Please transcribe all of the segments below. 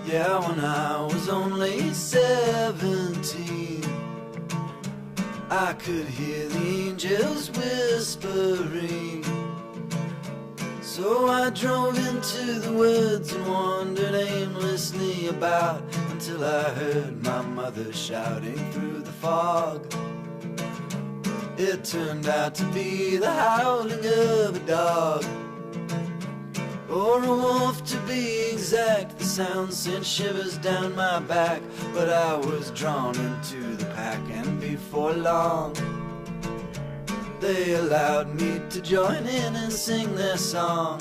Yeah, when I was only 17, I could hear the angels whispering. So I drove into the woods and wandered aimlessly about until I heard my mother shouting through the fog. It turned out to be the howling of a dog, or a wolf to be exact. The sound sent shivers down my back, but I was drawn into the pack, and before long they allowed me to join in and sing their song.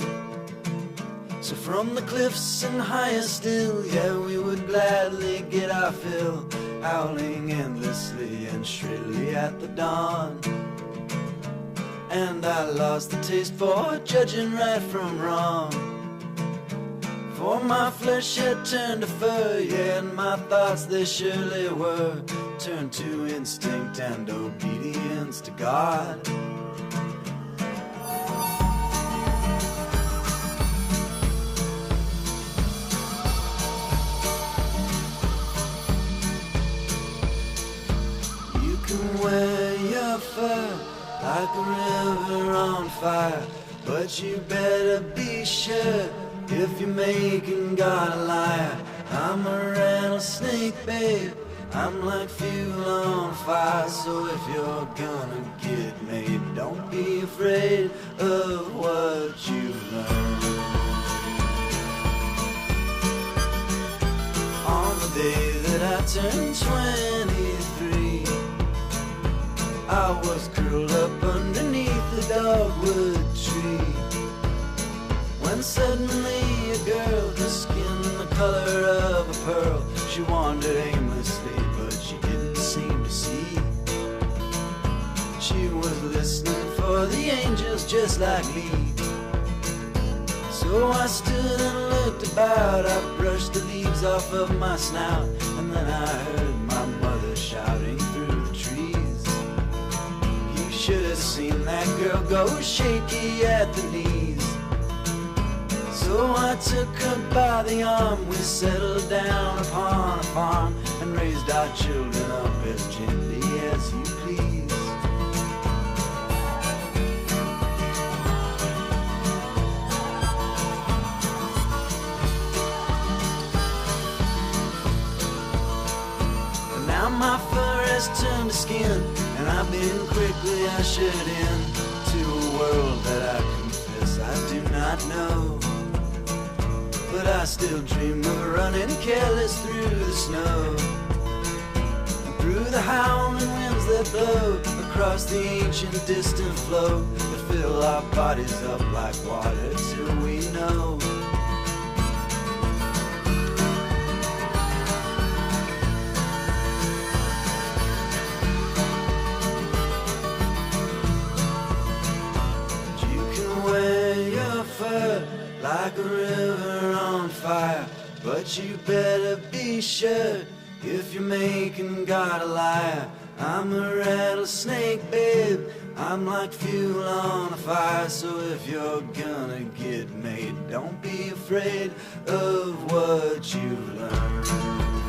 So from the cliffs and higher still, yeah, we would gladly get our fill, howling endlessly and shrilly at the dawn. And I lost the taste for judging right from wrong, for my flesh had turned to fur, yeah, and my thoughts they surely were turned to instinct and obedience to God. You can wear your fur like a river on fire, but you better be sure if you're making God a liar. I'm a rattlesnake, babe, I'm like fuel on fire. So if you're gonna get made, don't be afraid of what you learn. On the day that I turned 23, I was curled up underneath the dogwood tree, when suddenly a girl, her skin the color of a pearl, she wandered aimlessly, but she didn't seem to see. She was listening for the angels just like me. So I stood and looked about, I brushed the leaves off of my snout, and then I heard my mother shouting through the trees. You should have seen that girl go shaky at the knees. So I took her by the arm, we settled down upon a farm, and raised our children up as gently as you please. And now my fur has turned to skin, and I've been quickly ushered in to a world that I confess I do not know. But I still dream of running careless through the snow, and through the howling winds that blow across the ancient distant flow, that fill our bodies up like water till we know. You can wear your fur like a river on fire, but you better be sure if you're making God a liar. I'm a rattlesnake, babe, I'm like fuel on a fire. So if you're gonna get made, don't be afraid of what you've learned.